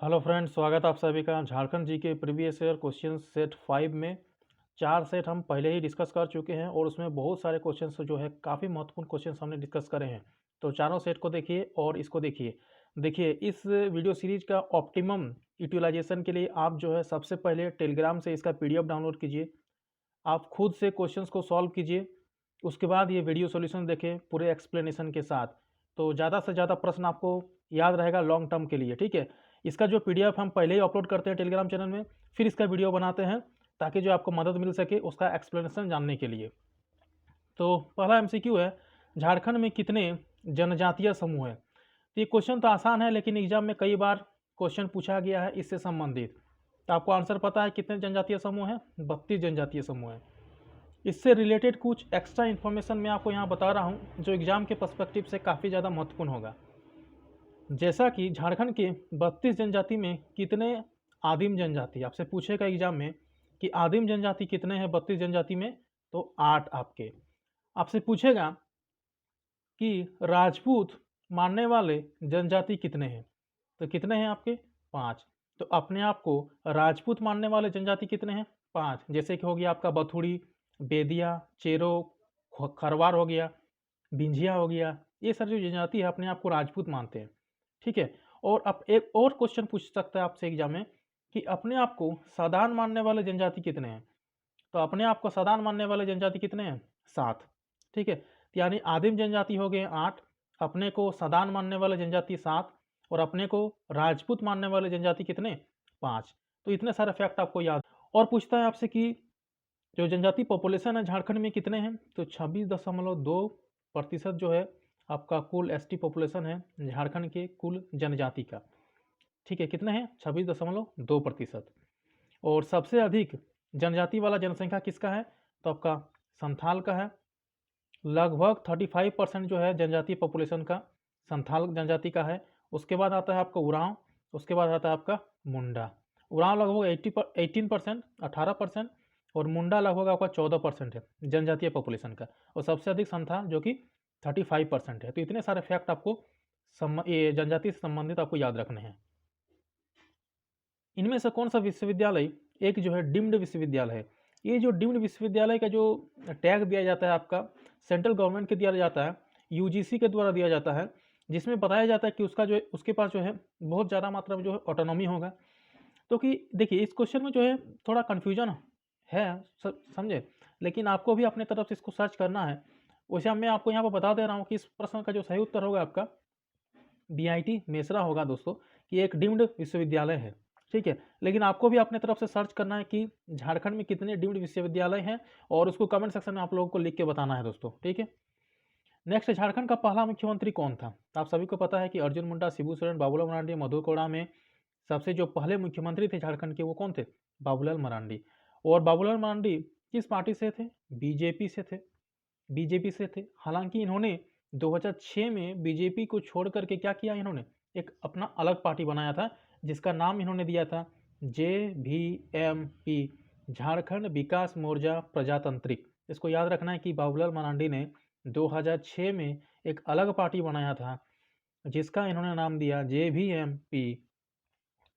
Hello friends, स्वागत है आप सभी का झारखंड जी के प्रीवियस ईयर क्वेश्चन सेट 5 में। 4 सेट हम पहले ही डिस्कस कर चुके हैं और उसमें बहुत सारे क्वेश्चंस जो है काफ़ी महत्वपूर्ण क्वेश्चंस हमने डिस्कस करे हैं। तो चारों सेट को देखिए और इसको देखिए। देखिए, इस वीडियो सीरीज का ऑप्टिमम यूटिलाइजेशन के लिए आप जो है सबसे पहले टेलीग्राम से इसका पीडीएफ डाउनलोड कीजिए। आप खुद से क्वेश्चंस को सॉल्व कीजिए। उसके बाद ये वीडियो सॉल्यूशन देखें पूरे एक्सप्लेनेशन के साथ। तो ज़्यादा से ज़्यादा प्रश्न आपको याद रहेगा लॉन्ग टर्म के लिए, ठीक है। इसका जो पीडीएफ हम पहले ही अपलोड करते हैं टेलीग्राम चैनल में, फिर इसका वीडियो बनाते हैं ताकि जो आपको मदद मिल सके उसका एक्सप्लेनेशन जानने के लिए। तो पहला एमसीक्यू है, झारखंड में कितने जनजातीय समूह हैं। तो ये क्वेश्चन तो आसान है लेकिन एग्जाम में कई बार क्वेश्चन पूछा गया है इससे संबंधित। तो आपको आंसर पता है कितने जनजातीय समूह हैं? 32 जनजातीय समूह हैं। इससे रिलेटेड कुछ एक्स्ट्रा इन्फॉर्मेशन मैं आपको यहाँ बता रहा हूँ जो एग्जाम के पर्सपेक्टिव से काफ़ी ज़्यादा महत्वपूर्ण होगा। जैसा कि झारखंड के 32 जनजाति में कितने आदिम जनजाति, आपसे पूछेगा एग्जाम में कि आदिम जनजाति कितने हैं 32 जनजाति में, तो 8 आपके। आपसे पूछेगा कि राजपूत मानने वाले जनजाति कितने हैं, तो कितने हैं आपके? 5। तो अपने आप को राजपूत मानने वाले जनजाति कितने हैं? 5। जैसे कि हो गया आपका बथुड़ी, बेदिया, चेरो, खरवार हो गया, बिंझिया हो गया, ये सारी जो जनजाति है अपने आप को राजपूत मानते हैं, ठीक है। और अब एक और क्वेश्चन पूछ सकता है आपसे एग्जाम में कि अपने आप को साधारण मानने वाले जनजाति कितने हैं। तो अपने आप को साधारण मानने वाले जनजाति कितने हैं? 7, ठीक है। यानी आदिम जनजाति हो गए 8, अपने को साधारण मानने वाले जनजाति 7 और अपने को राजपूत मानने वाले जनजाति कितने? 5। तो इतने सारे फैक्ट आपको याद। और पूछता है आपसे कि जो जनजाति पॉपुलेशन है झारखंड में कितने हैं, तो 26.2% जो है आपका कुल एसटी पॉपुलेशन है झारखंड के कुल जनजाति का, ठीक है। कितने हैं? 26.2%। और सबसे अधिक जनजाति वाला जनसंख्या किसका है, तो आपका संथाल का है। लगभग 35% जो है जनजाति पॉपुलेशन का संथाल जनजाति का है। उसके बाद आता है आपका उरांव, उसके बाद आता है आपका मुंडा। उरांव लगभग 18%, 18%, और मुंडा लगभग आपका 14% है जनजातीय पॉपुलेशन का। और सबसे अधिक संथाल जो कि 35% है। तो इतने सारे फैक्ट आपको ये जनजाति से संबंधित आपको याद रखने हैं। इनमें से कौन सा विश्वविद्यालय एक जो है डीम्ड विश्वविद्यालय है। ये जो डीम्ड विश्वविद्यालय का जो टैग दिया जाता है आपका सेंट्रल गवर्नमेंट के दिया जाता है, यूजीसी के द्वारा दिया जाता है, जिसमें बताया जाता है कि उसका जो है उसके पास जो है बहुत ज़्यादा मात्रा में जो है ऑटोनॉमी होगा। तो कि देखिए इस क्वेश्चन में जो है थोड़ा कन्फ्यूजन है, समझे, लेकिन आपको भी अपने तरफ से इसको सर्च करना है। वैसे मैं आपको यहाँ पर बता दे रहा हूँ कि इस प्रश्न का जो सही उत्तर होगा आपका बीआईटी मेसरा होगा दोस्तों, कि एक डीम्ड विश्वविद्यालय है, ठीक है। लेकिन आपको भी अपने तरफ से सर्च करना है कि झारखंड में कितने डीम्ड विश्वविद्यालय हैं और उसको कमेंट सेक्शन में आप लोगों को लिख के बताना है दोस्तों, ठीक है। नेक्स्ट, झारखंड का पहला मुख्यमंत्री कौन था। आप सभी को पता है कि अर्जुन मुंडा, शिबू सोरेन, बाबूलाल मरांडी, मधु कोड़ा में सबसे जो पहले मुख्यमंत्री थे झारखंड के वो कौन थे? बाबूलाल मरांडी। और बाबूलाल मरांडी किस पार्टी से थे? बीजेपी से थे। बीजेपी से थे। हालांकि इन्होंने 2006 में बीजेपी को छोड़ करके क्या किया, इन्होंने एक अपना अलग पार्टी बनाया था जिसका नाम इन्होंने दिया था JVMP, झारखंड विकास मोर्चा प्रजातांत्रिक। इसको याद रखना है कि बाबूलाल मरांडी ने 2006 में एक अलग पार्टी बनाया था जिसका इन्होंने नाम दिया JVMP,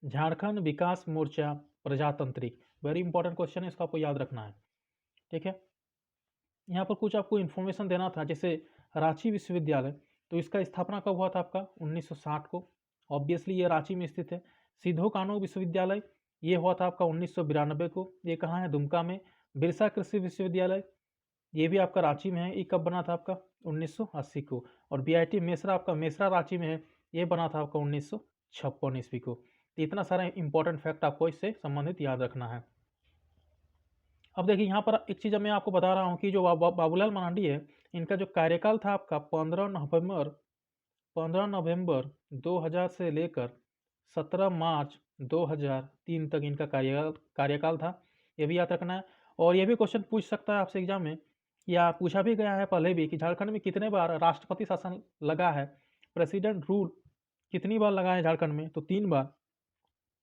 झारखंड विकास मोर्चा प्रजातांत्रिक। वेरी इंपॉर्टेंट क्वेश्चन है, इसको आपको याद रखना है, ठीक है। यहाँ पर कुछ आपको इन्फॉर्मेशन देना था, जैसे रांची विश्वविद्यालय, तो इसका स्थापना कब हुआ था आपका? 1960 को। ऑब्वियसली ये रांची में स्थित है। सिद्धो कान्हू विश्वविद्यालय ये हुआ था आपका 1992 को। ये कहाँ है? दुमका में। बिरसा कृषि विश्वविद्यालय ये भी आपका रांची में है। ये कब बना था आपका? 1980 को। और बीआईटी मेसरा आपका मेसरा रांची में है, ये बना था आपका 1956 ईस्वी को। तो इतना सारा इंपॉर्टेंट फैक्ट आपको इससे संबंधित याद रखना है। अब देखिए यहाँ पर एक चीज़ मैं आपको बता रहा हूँ कि जो बाबूलाल मरांडी है, इनका जो कार्यकाल था आपका 15 नवंबर 2000 से लेकर 17 मार्च 2003 तक इनका कार्यकाल था। ये भी याद रखना है। और ये भी क्वेश्चन पूछ सकता है आपसे एग्जाम में, या पूछा भी गया है पहले भी, कि झारखंड में कितने बार राष्ट्रपति शासन लगा है, प्रेसिडेंट रूल कितनी बार लगा है झारखंड में, तो 3 बार।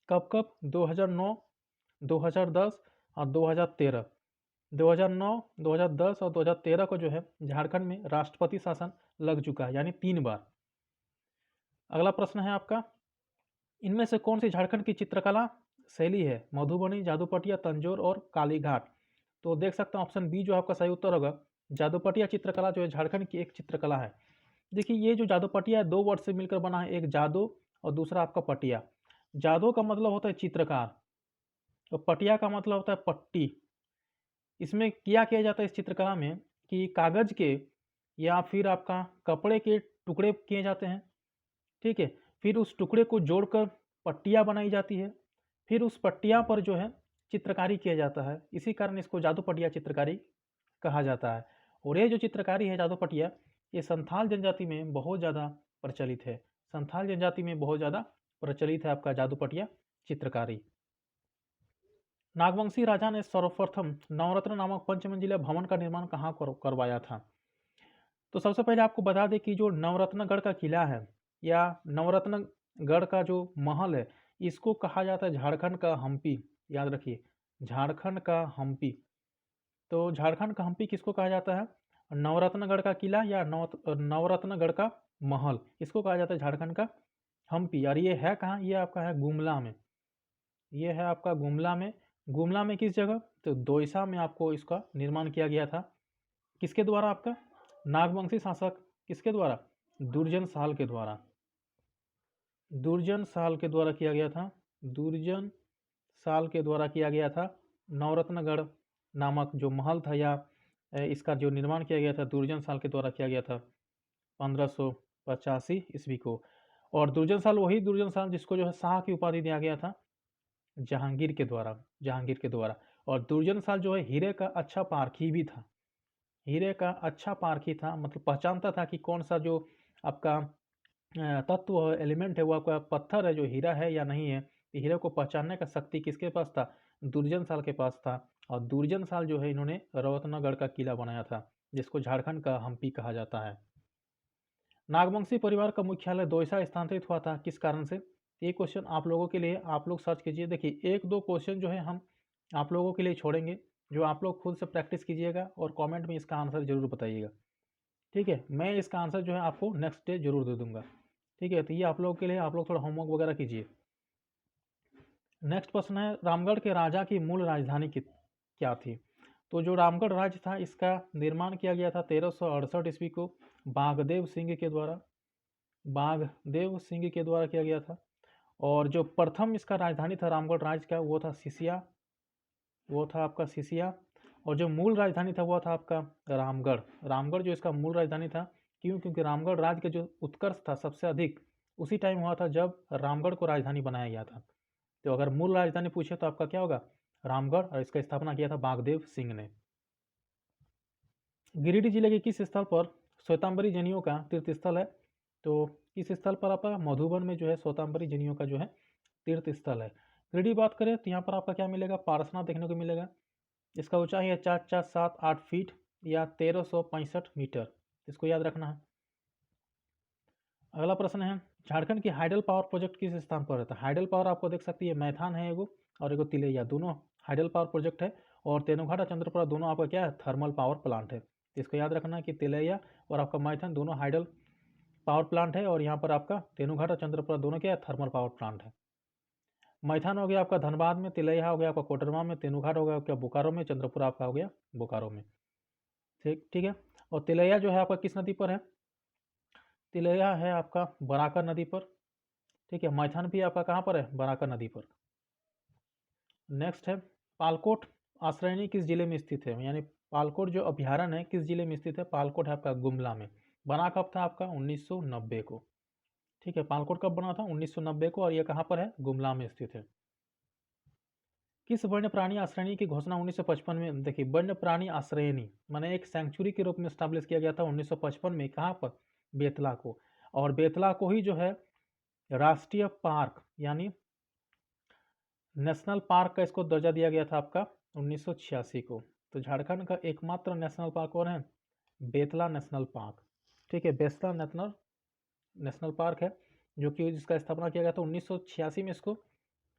कब कब? 2009, 2010 और 2013। 2009, 2010 और 2013 को जो है झारखंड में राष्ट्रपति शासन लग चुका है, यानी 3 बार। अगला प्रश्न है आपका, इनमें से कौन सी झारखंड की चित्रकला शैली है? मधुबनी, जादूपटिया, तंजौर और कालीघाट। तो देख सकते हैं ऑप्शन बी जो आपका सही उत्तर होगा। जादूपटिया चित्रकला जो है झारखंड की एक चित्रकला है। देखिए ये जो जादूपटिया है 2 वर्ड से मिलकर बना है, एक जादू और दूसरा आपका पटिया। जादू का मतलब होता है चित्रकार और पटिया का मतलब होता है पट्टी। इसमें किया जाता है इस चित्रकला में कि कागज के या फिर आपका कपड़े के टुकड़े किए जाते हैं, ठीक है। फिर उस टुकड़े को जोड़कर पट्टियाँ बनाई जाती है, फिर उस पट्टियाँ पर जो है चित्रकारी किया जाता है। इसी कारण इसको जादू पटिया चित्रकारी कहा जाता है। और ये जो चित्रकारी है जादू पटिया, ये संथाल जनजाति में बहुत ज़्यादा प्रचलित है। संथाल जनजाति में बहुत ज़्यादा प्रचलित है आपका जादू पटिया चित्रकारी। नागवंशी राजा ने सर्वप्रथम नवरत्न नामक पंचमंजिला भवन का निर्माण कहाँ करवाया था? तो सबसे पहले आपको बता दें कि जो नवरत्नगढ़ का किला है या नवरत्नगढ़ का जो महल है, इसको कहा जाता है झारखंड का हम्पी। याद रखिए, झारखंड का हम्पी। तो झारखंड का हम्पी किसको कहा जाता है? नवरत्नगढ़ का किला या नवरत्नगढ़ का महल, इसको कहा जाता है झारखंड का हम्पी। और ये है कहाँ? ये आपका है गुमला में। ये है आपका गुमला में। गुमला में किस जगह? तो दोईसा में आपको इसका निर्माण किया गया था। किसके द्वारा? आपका नागवंशी शासक किसके द्वारा? दुर्जन साल के द्वारा। दुर्जन साल के द्वारा किया गया था। दुर्जन साल के द्वारा किया गया था। नवरत्नगढ़ नामक जो महल था या इसका जो निर्माण किया गया था दुर्जन साल के द्वारा किया गया था 1585 ईस्वी को। और दुर्जन साल वही दुर्जन साल जिसको जो है शाह की उपाधि दिया गया था जहांगीर के द्वारा। जहांगीर के द्वारा। और दुर्जन साल जो है हीरे का अच्छा पारखी भी था। हीरे का अच्छा पारखी था, मतलब पहचानता था कि कौन सा जो आपका तत्व एलिमेंट है वो आपका पत्थर है जो हीरा है या नहीं है। हीरे को पहचानने का शक्ति किसके पास था? दुर्जन साल के पास था। और दुर्जन साल जो है इन्होंने रत्नगढ़ का किला बनाया था जिसको झारखंड का हम्पी कहा जाता है। नागवंशी परिवार का मुख्यालय दोईसा स्थानांतरित हुआ था किस कारण से? ये क्वेश्चन आप लोगों के लिए आप लोग सर्च कीजिए। देखिए 1-2 क्वेश्चन जो है हम आप लोगों के लिए छोड़ेंगे जो आप लोग खुद से प्रैक्टिस कीजिएगा और कमेंट में इसका आंसर जरूर बताइएगा, ठीक है। मैं इसका आंसर जो है आपको नेक्स्ट डे जरूर दे दूंगा, ठीक है। तो ये आप लोगों के लिए, आप लोग थोड़ा होमवर्क वगैरह कीजिए। नेक्स्ट प्रश्न है रामगढ़ के राजा की मूल राजधानी क्या थी? तो जो रामगढ़ राज्य था इसका निर्माण किया गया था 1368 ईस्वी को बागदेव सिंह के द्वारा। बागदेव सिंह के द्वारा किया गया था। और जो प्रथम इसका राजधानी था रामगढ़ राज्य का वो था सिसिया। वो था आपका सिसिया। और जो मूल राजधानी था वो था आपका रामगढ़। रामगढ़ जो इसका मूल राजधानी था, क्यों? क्योंकि रामगढ़ राज्य का जो उत्कर्ष था सबसे अधिक उसी टाइम हुआ था जब रामगढ़ को राजधानी बनाया गया था। तो अगर मूल राजधानी पूछे तो आपका क्या होगा? रामगढ़। और इसका स्थापना किया था बागदेव सिंह ने। गिरिडीह जिले के किस स्थल पर श्वेतांबरी जनियों का तीर्थ स्थल है? तो किस स्थल पर आपका? मधुबन में जो है श्वेतांबरी जनियों का जो है तीर्थ स्थल है। गिरिडीह बात करें तो यहाँ पर आपका क्या मिलेगा? पारसनाथ देखने को मिलेगा। इसका ऊंचाई है 4,4,7,8 फीट या 1365 मीटर। इसको याद रखना है। अगला प्रश्न है झारखंड की हाइडल पावर प्रोजेक्ट किस स्थान पर रहता है? हाइडल पावर आपको देख सकती है मैथान है एगो और एगो तिलैया, दोनों हाइडल पावर प्रोजेक्ट है। और तेनुघाट और चंद्रपुरा दोनों आपका क्या है? थर्मल पावर प्लांट है। तो इसको याद रखना है कि तिलैया और आपका मैथान दोनों हाइडल पावर प्लांट है और यहाँ पर आपका तेनुघाट और चंद्रपुरा दोनों क्या है? थर्मल पावर प्लांट है। मैथान हो गया आपका धनबाद में, तिलैया हो गया आपका कोडरमा में, तेनुघाट हो गया आपका बोकारो में, चंद्रपुरा आपका हो गया बोकारो में। ठीक ठीक है। और तिलैया जो है आपका किस नदी पर है? तिलैया है आपका बराकर नदी पर, ठीक है। मैथान भी आपका कहाँ पर है? बराकर नदी पर। नेक्स्ट है पालकोट आश्रयनी किस जिले में स्थित है? यानी पालकोट जो अभ्यारण्य है किस जिले में स्थित है? पालकोट है आपका गुमला में। बना कब था आपका? 1990 को, ठीक है। पालकोट कब बना था? 1990 को। और ये कहाँ पर है? गुमला में स्थित है। किस वन्य प्राणी आश्रयनी की घोषणा 1955 में? देखिए वन्य प्राणी आश्रयनी माने एक सेंचुरी के रूप में स्टैब्लिश किया गया था 1955 में। कहाँ पर? बेतला को। और बेतला को ही जो है राष्ट्रीय पार्क यानी नेशनल पार्क का इसको दर्जा दिया गया था आपका 1986 को। तो झारखंड का एकमात्र नेशनल पार्क और है बेतला नेशनल पार्क, ठीक है। बेतला नेशनल पार्क है जो कि जिसका स्थापना किया गया था 1986 में। इसको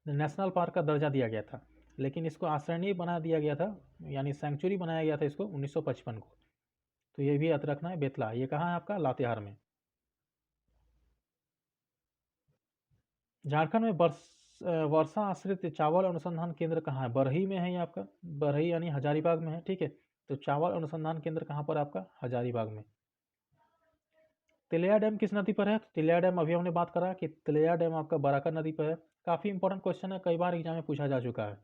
नेशनल पार्क का दर्जा दिया गया था, लेकिन इसको आश्रयणी बना दिया गया था यानी सेंचुरी बनाया गया था इसको 1955 को। तो ये भी याद रखना है। बेतला ये कहाँ है आपका? लातेहार में। झारखंड में वर्षा आश्रित चावल अनुसंधान केंद्र कहाँ है? बरही में है ये आपका, बरही यानी हजारीबाग में है, ठीक है। तो चावल अनुसंधान केंद्र कहाँ पर आपका? हजारीबाग में। तिलैया डैम किस नदी पर है? तिलैया डैम अभी हमने बात करा कि तिलैया डैम आपका बराकर नदी पर है। काफ़ी इंपॉर्टेंट क्वेश्चन है, कई बार एग्जाम में पूछा जा चुका है।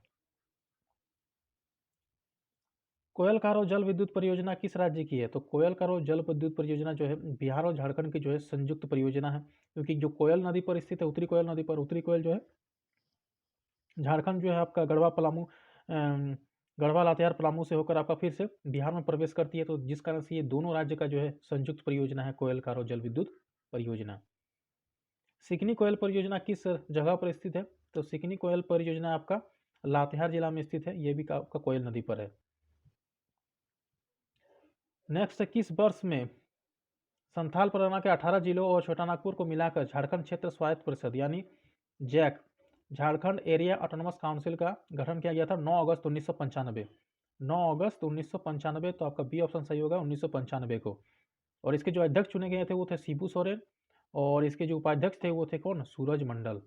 कोयल कारो जल विद्युत परियोजना किस राज्य की है? तो कोयल कारो जल विद्युत परियोजना जो है बिहार और झारखंड की जो है संयुक्त परियोजना है, क्योंकि जो कोयल नदी पर स्थित है, उत्तरी कोयल नदी पर, उत्तरी कोयल जो है झारखंड जो है आपका गढ़वा पलामू गढ़वा लातेहार पलामू से होकर आपका फिर से बिहार में प्रवेश करती है। तो जिस कारण से ये दोनों राज्य का जो है संयुक्त परियोजना है कोयल कारो जल विद्युत परियोजना। सिकनी कोयल परियोजना किस जगह पर स्थित है? तो सिकनी कोयल परियोजना आपका लातेहार जिला में स्थित है, ये भी आपका कोयल नदी पर है। नेक्स्ट, किस वर्ष में संथाल परगना के 18 जिलों और छोटानागपुर को मिलाकर झारखंड क्षेत्र स्वायत्त परिषद यानी JAC, Jharkhand area autonomous council का गठन किया गया था 9 अगस्त 1995। 9 अगस्त 1995, तो आपका बी ऑप्शन सही होगा 1995 को। और इसके जो अध्यक्ष चुने गए थे वो थे शिबू सोरेन, और इसके जो उपाध्यक्ष थे वो थे कौन? सूरज मंडल।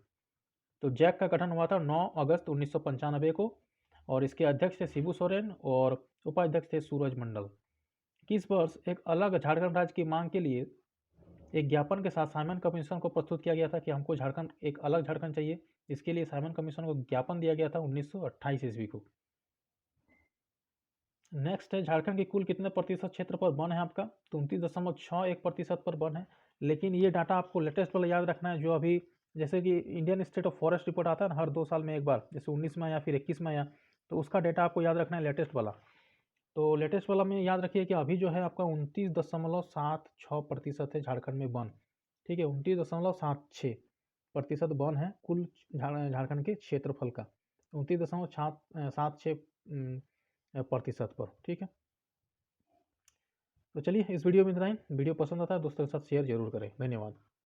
तो जैक का गठन हुआ था 9 अगस्त 1995 को, और इसके अध्यक्ष थे शिबू सोरेन और उपाध्यक्ष थे सूरज मंडल। किस वर्ष एक अलग झारखंड राज्य की मांग के लिए एक ज्ञापन के साथ साइमन कमीशन को प्रस्तुत किया गया था कि हमको झारखंड, एक अलग झारखंड चाहिए? इसके लिए साइमन कमीशन को ज्ञापन दिया गया था 1928 ईस्वी को। नेक्स्ट है, झारखंड की कुल कितने प्रतिशत क्षेत्र पर वन है आपका? तो 29.61% पर वन है। लेकिन ये डाटा आपको लेटेस्ट वाला याद रखना है, जो अभी जैसे कि Indian state of forest report आता है ना हर 2 साल में एक बार, जैसे 19 में या फिर 21 में आया, तो उसका डेटा आपको याद रखना है लेटेस्ट वाला। तो लेटेस्ट वाला में याद रखिए कि अभी जो है आपका 29.76% है झारखंड में वन, ठीक है। 29.76% वन है कुल झारखंड के क्षेत्रफल का, 29.76% पर, ठीक है। तो चलिए इस वीडियो में इतना ही। वीडियो पसंद आता है दोस्तों के साथ शेयर जरूर करें। धन्यवाद।